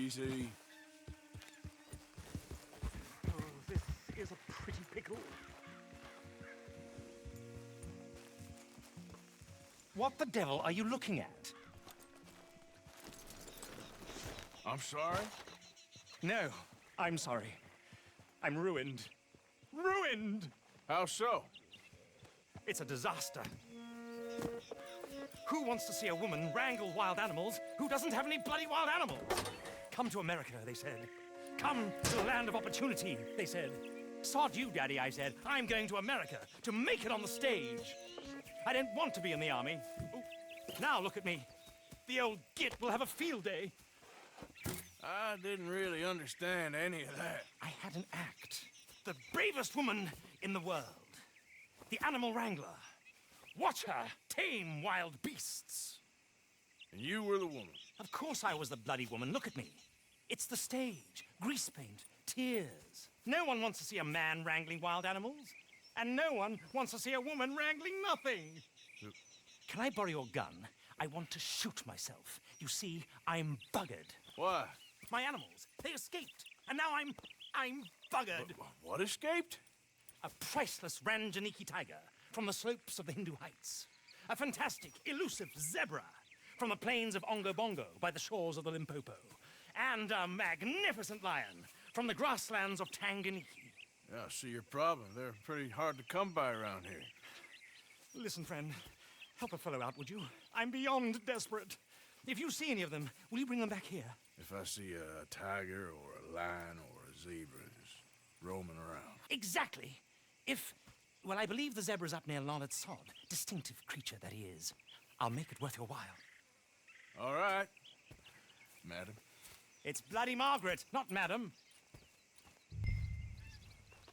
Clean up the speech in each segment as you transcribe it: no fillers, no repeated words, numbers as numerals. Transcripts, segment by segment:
Easy. Oh, this is a pretty pickle. What the devil are you looking at? I'm sorry? No, I'm sorry. I'm ruined. Ruined! How so? It's a disaster. Who wants to see a woman wrangle wild animals who doesn't have any bloody wild animals? Come to America, they said. Come to the land of opportunity, they said. Sod you, Daddy, I said. I'm going to America to make it on the stage. I didn't want to be in the army. Ooh, now look at me. The old git will have a field day. I didn't really understand any of that. I had an act. The bravest woman in the world. The animal wrangler. Watch her tame wild beasts. And you were the woman. Of course I was the bloody woman. Look at me. It's the stage. Grease paint. Tears. No one wants to see a man wrangling wild animals. And no one wants to see a woman wrangling nothing. Can I borrow your gun? I want to shoot myself. You see, I'm buggered. Why? My animals, they escaped. And now I'm buggered. What escaped? A priceless Ranjaniki tiger from the slopes of the Hindu Heights. A fantastic, elusive zebra from the plains of Ongo Bongo by the shores of the Limpopo. And a magnificent lion from the grasslands of Tanganyika. Yeah, I see your problem. They're pretty hard to come by around here. Listen, friend, help a fellow out, would you? I'm beyond desperate. If you see any of them, will you bring them back here? If I see a tiger or a lion or a zebra just roaming around. Exactly. Well, I believe the zebra's up near Larned Sod. Distinctive creature that he is. I'll make it worth your while. All right, madam. It's bloody Margaret, not madam.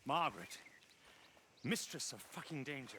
Margaret. Mistress of fucking danger.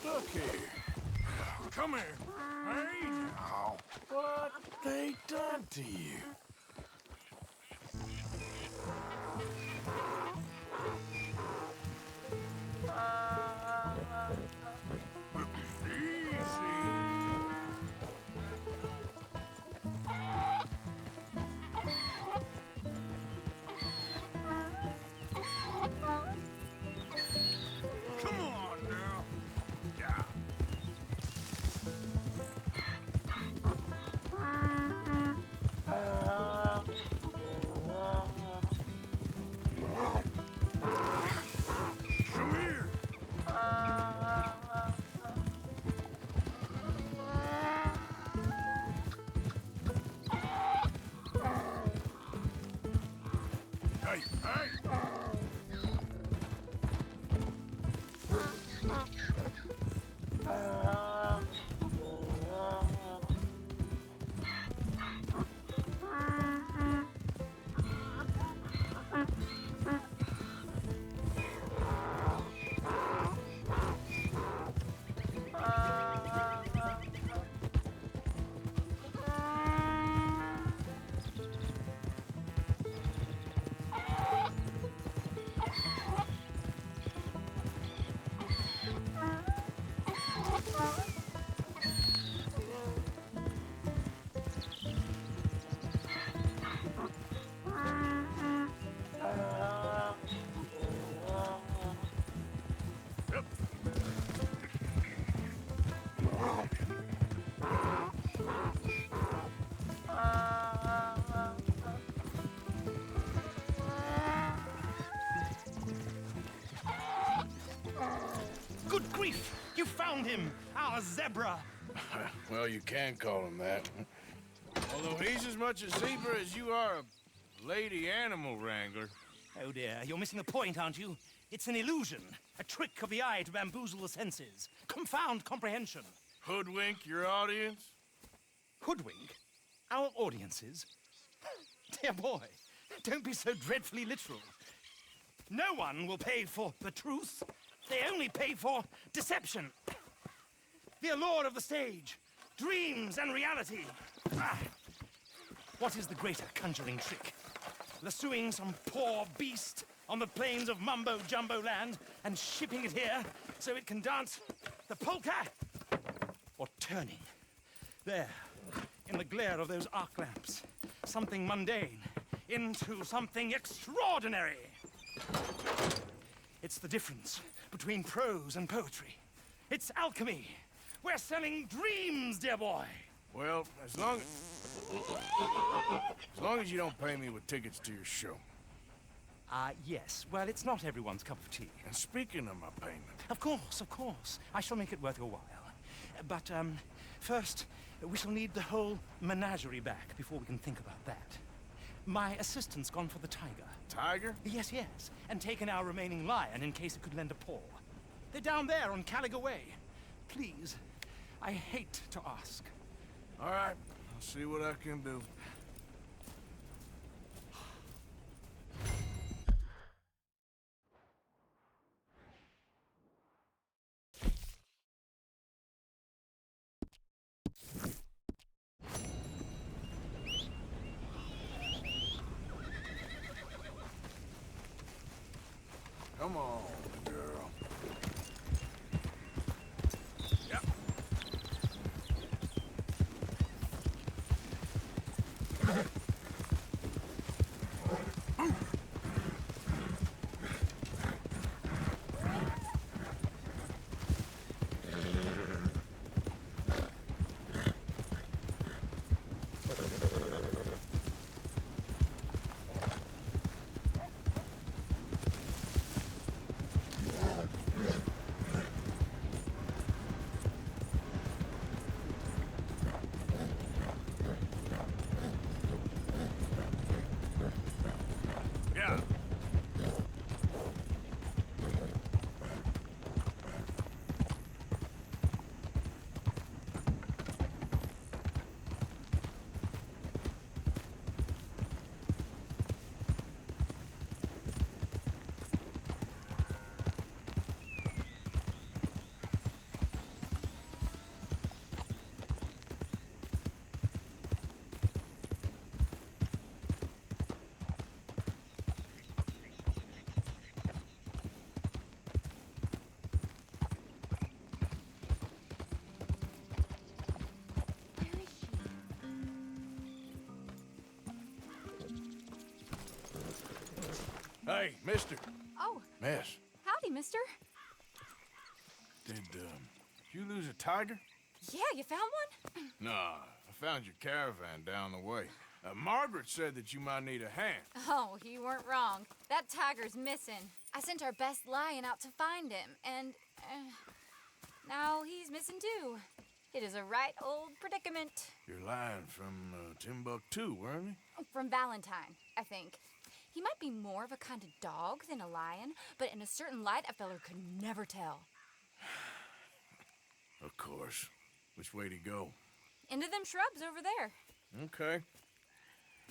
Look here. Come here. Hey now. What they done to you? Come on now. Yeah. You found him, our zebra. Well, you can call him that. Although he's as much a zebra as you are a lady animal wrangler. Oh dear, you're missing the point, aren't you? It's an illusion, a trick of the eye to bamboozle the senses, confound comprehension. Hoodwink your audience? Hoodwink? Our audiences? Dear boy, don't be so dreadfully literal. No one will pay for the truth. They only pay for deception. The allure of the stage, dreams and reality. Ah. What is the greater conjuring trick? Lassoing some poor beast on the plains of mumbo-jumbo land and shipping it here so it can dance the polka? Or turning, there, in the glare of those arc lamps, something mundane into something extraordinary. It's the difference between prose and poetry. It's alchemy. We're selling dreams, dear boy. Well, as long as you don't pay me with tickets to your show. Yes. Well, it's not everyone's cup of tea. And speaking of my payment... Of course. I shall make it worth your while. But, first, we shall need the whole menagerie back before we can think about that. My assistant's gone for the tiger. Tiger? Yes. And taken our remaining lion in case it could lend a paw. They're down there on Caliga Way. Please, I hate to ask. All right, I'll see what I can do. Come on, girl. Yep. Yeah. Hey, mister. Oh, Miss, howdy, mister. did you lose a tiger? Yeah, you found one? Nah, I found your caravan down the way. Margaret said that you might need a hand. Oh, you weren't wrong. That tiger's missing. I sent our best lion out to find him, and now he's missing too. It is a right old predicament. You're lying from Timbuktu, weren't you? From Valentine, I think. He might be more of a kind of dog than a lion, but in a certain light, a feller could never tell. Of course. Which way to go? Into them shrubs over there. Okay.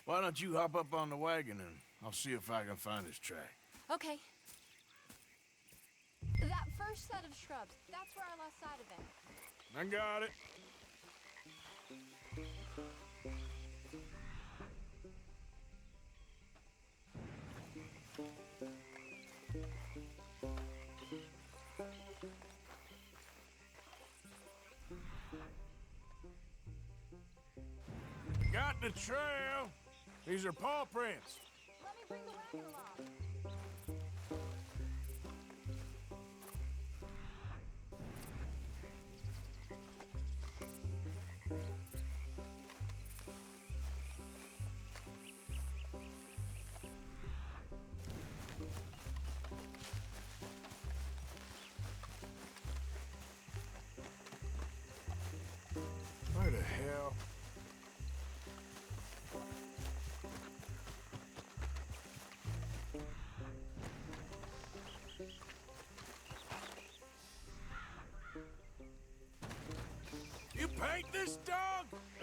Why don't you hop up on the wagon and I'll see if I can find his track. Okay. That first set of shrubs, that's where I lost sight of him. I got it. Got the trail. These are paw prints. Let me bring the wagon along.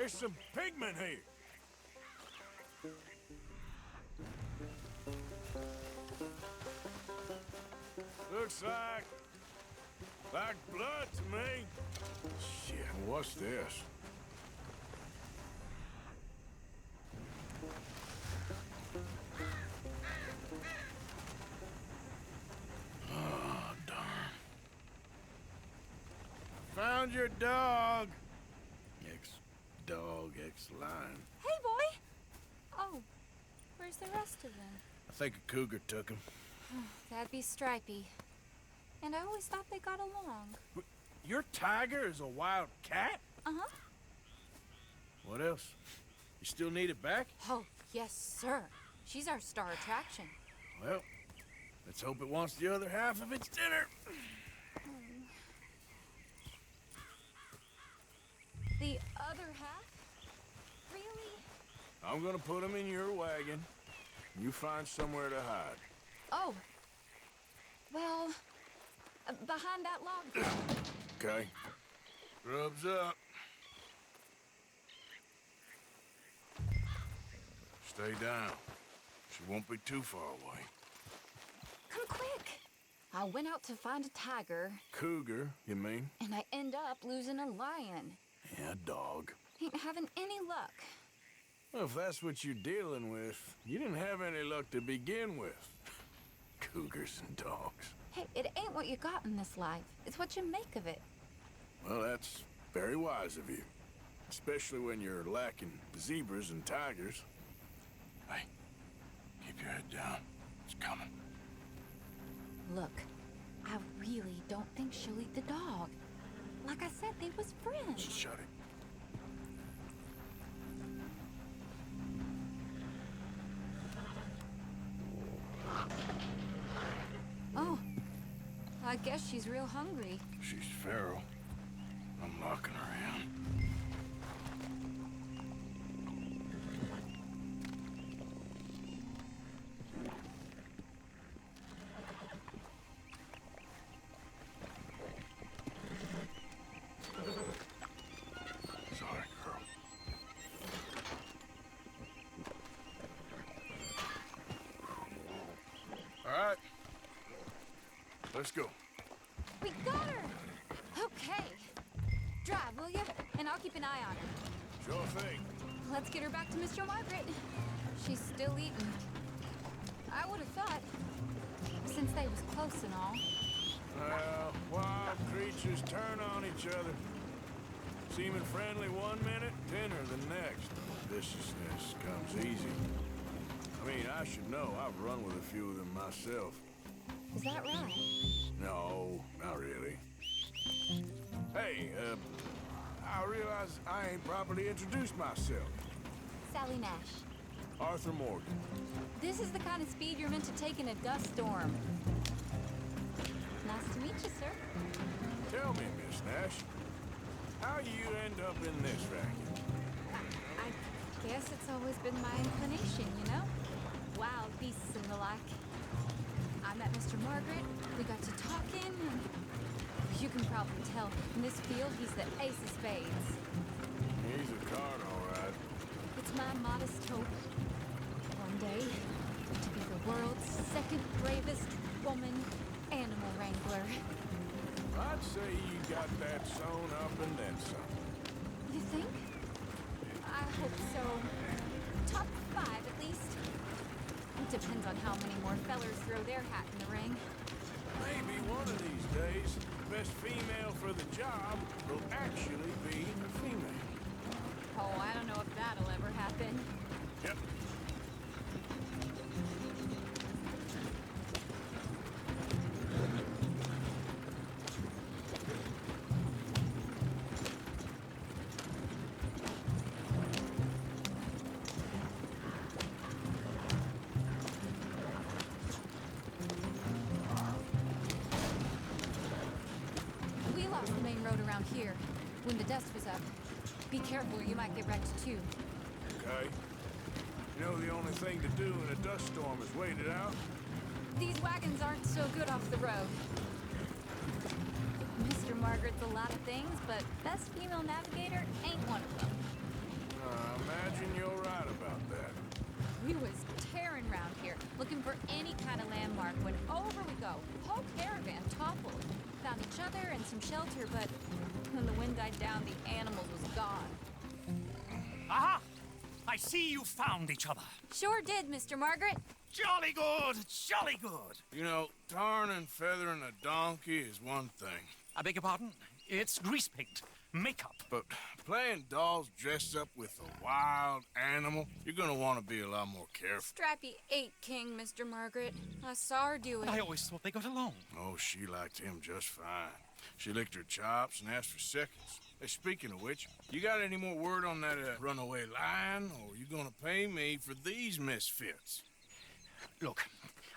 There's some pigment here. Looks like blood to me. Shit, what's this? Oh, darn. Found your dog. Ex-dog, ex-lion. Hey, boy! Oh, where's the rest of them? I think a cougar took him. That'd be Stripey. And I always thought they got along. Your tiger is a wild cat? Uh-huh. What else? You still need it back? Oh, yes, sir. She's our star attraction. Well, let's hope it wants the other half of its dinner. The other half? Really? I'm gonna put him in your wagon. You find somewhere to hide. Oh. Well, behind that log. Okay. Rubs up. Stay down. She won't be too far away. Come quick. I went out to find a tiger, Cougar, you mean? and I end up losing a lion. Yeah, dog. Ain't having any luck. Well, if that's what you're dealing with, you didn't have any luck to begin with. Cougars and dogs. Hey, it ain't what you got in this life. It's what you make of it. Well, that's very wise of you. Especially when you're lacking zebras and tigers. Hey, keep your head down. It's coming. Look, I really don't think she'll eat the dog. Like I said, they was friends. Just shut it. Oh, I guess she's real hungry. She's feral. I'm locking her in. Sorry, girl. All right. Let's go. We got her! Okay. Drive, will you? And I'll keep an eye on her. Sure thing. Let's get her back to Mr. Margaret. She's still eating. I would have thought, since they was close and all. Well, wild creatures turn on each other. Seeming friendly one minute, tender the next. Viciousness comes easy. I mean, I should know. I've run with a few of them myself. Is that right? No, not really. Hey, I realize I ain't properly introduced myself. Sally Nash. Arthur Morgan. This is the kind of speed you're meant to take in a dust storm. Nice to meet you, sir. Tell me, Miss Nash, how you end up in this racket? I guess it's always been my inclination, you know? Wild beasts and the like. I met Mr. Margaret, we got to talking, and you can probably tell, in this field, he's the ace of spades. He's a card, all right. It's my modest hope, one day, to be the world's second bravest woman animal wrangler. I'd say you got that sewn up and then some. You think? I hope so. Top 5, at least. It depends on how many more fellers throw their hat in the ring. Maybe one of these days, the best female for the job will actually be a female. Oh, I don't know if that'll ever happen. Yep. We lost the main road around here when the dust was up. Be careful or you might get wrecked too. Okay. You know the only thing to do in a dust storm is wait it out? These wagons aren't so good off the road. Mr. Margaret's a lot of things, but best female navigator ain't one of them. I imagine you're right about that. We was tearing around here, looking for any kind of landmark when over we go. Whole caravan toppled. Found each other and some shelter, but when the wind died down, the animals was gone. Aha! I see you found each other. Sure did, Mr. Margaret. Jolly good, jolly good. You know, tarring and feathering a donkey is one thing. I beg your pardon? It's grease paint, makeup. But playing dolls dressed up with a wild animal, you're gonna want to be a lot more careful. Strappy ate King, Mr. Margaret. I saw her do it. I always thought they got along. Oh, she liked him just fine. She licked her chops and asked for seconds. Hey, speaking of which, you got any more word on that runaway lion, or you gonna pay me for these misfits? Look,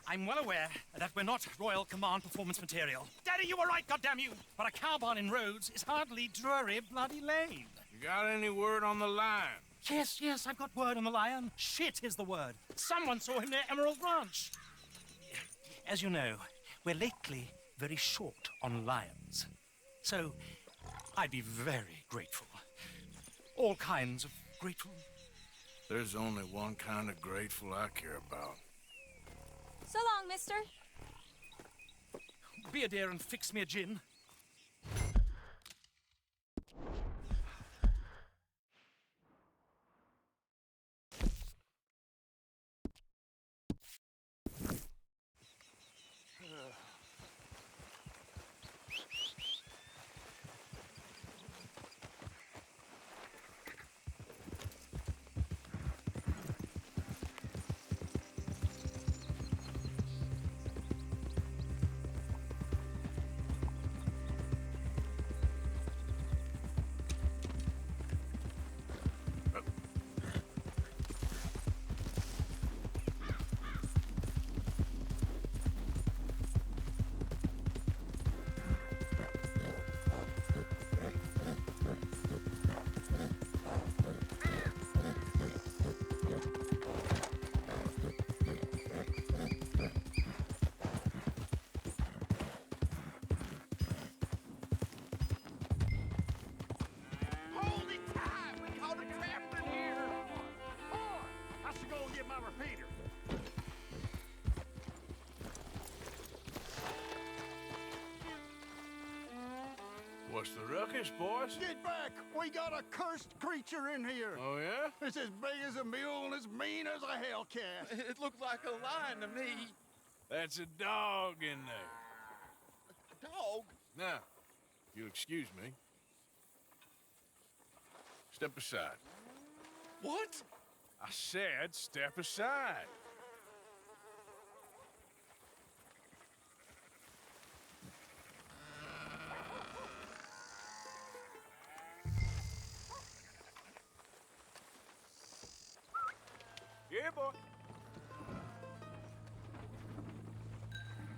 I'm well aware that we're not Royal Command performance material. Daddy, you were right, goddammit you! But a cow barn in Rhodes is hardly Drury Bloody Lane. You got any word on the lion? Yes, I've got word on the lion. Shit is the word. Someone saw him near Emerald Ranch. As you know, we're lately very short on lions. So, I'd be very grateful. All kinds of grateful. There's only one kind of grateful I care about. So long, mister. Be a dear and fix me a gin. What's the ruckus, boys? Get back! We got a cursed creature in here. Oh, yeah? It's as big as a mule and as mean as a hellcat. It looked like a lion to me. That's a dog in there. A dog? Now, if you'll excuse me. Step aside. What? I said step aside. Yeah, boy.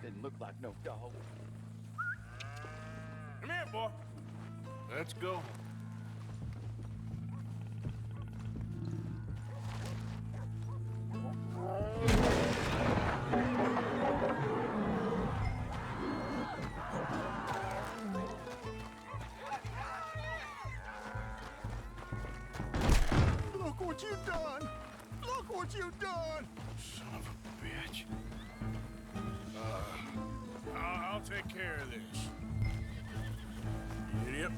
Didn't look like no dog. Come here, boy. Let's go. Look what you've done! Look what you've done! Son of a bitch. I'll take care of this. Idiot.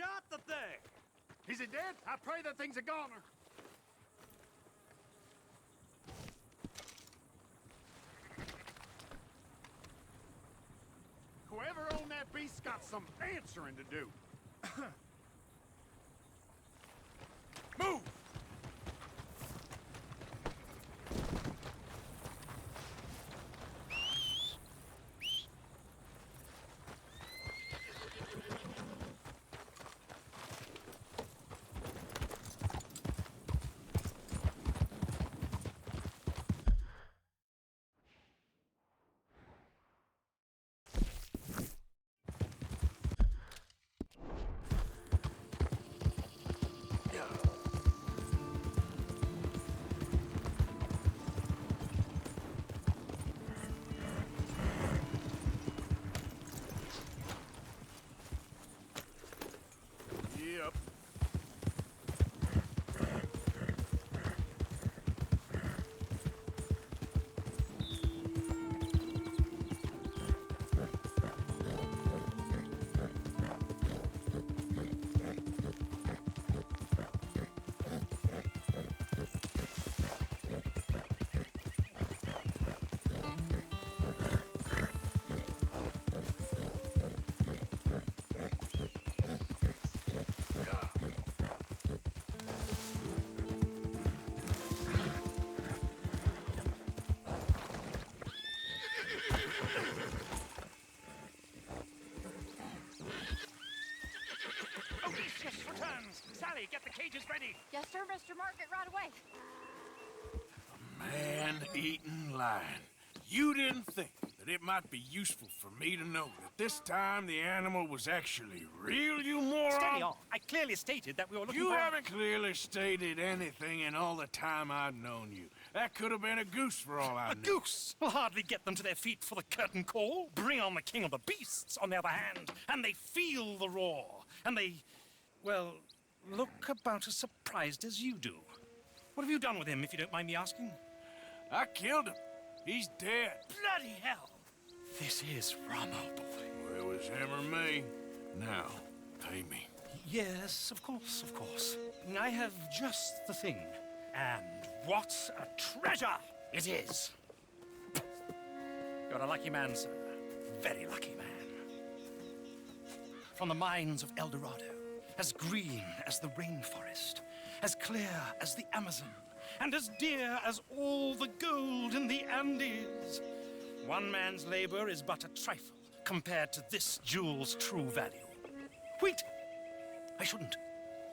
shot the thing? Is he dead? I pray that thing's a goner. Whoever owned that beast's got some answering to do. Move! Yep. Odysseus returns! Sally, get the cages ready! Yes, sir, Mr. Margaret, right away. Man-eating lion. You didn't think that it might be useful for me to know that this time the animal was actually real, you moron? Steady on. I clearly stated that we were looking You for... haven't clearly stated anything in all the time I've known you. That could have been a goose for all I A knew. goose will hardly get them to their feet for the curtain call. Bring on the king of the beasts, on the other hand, and they feel the roar. And they, well, look about as surprised as you do. What have you done with him, if you don't mind me asking? I killed him. He's dead. Bloody hell! This is Ramo, boy. Well, it was him or me. Now, pay me. Yes, of course, of course. I have just the thing. And what a treasure it is! You're a lucky man, sir. Very lucky man. From the mines of El Dorado, as green as the rainforest, as clear as the Amazon, and as dear as all the gold in the Andes. One man's labor is but a trifle compared to this jewel's true value. Wait! I shouldn't.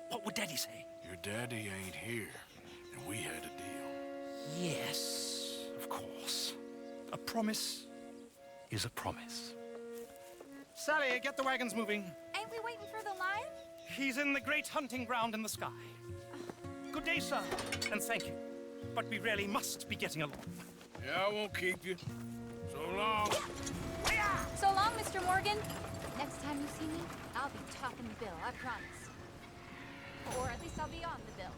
What would Daddy say? Your daddy ain't here, and we had a deal. Yes, of course. A promise is a promise. Sally, get the wagons moving. Ain't we waiting for the lion? He's in the great hunting ground in the sky. Good day, sir, and thank you. But we really must be getting along. Yeah, I won't keep you. So long. So long, Mr. Morgan. Next time you see me, I'll be topping the bill, I promise. Or at least I'll be on the bill.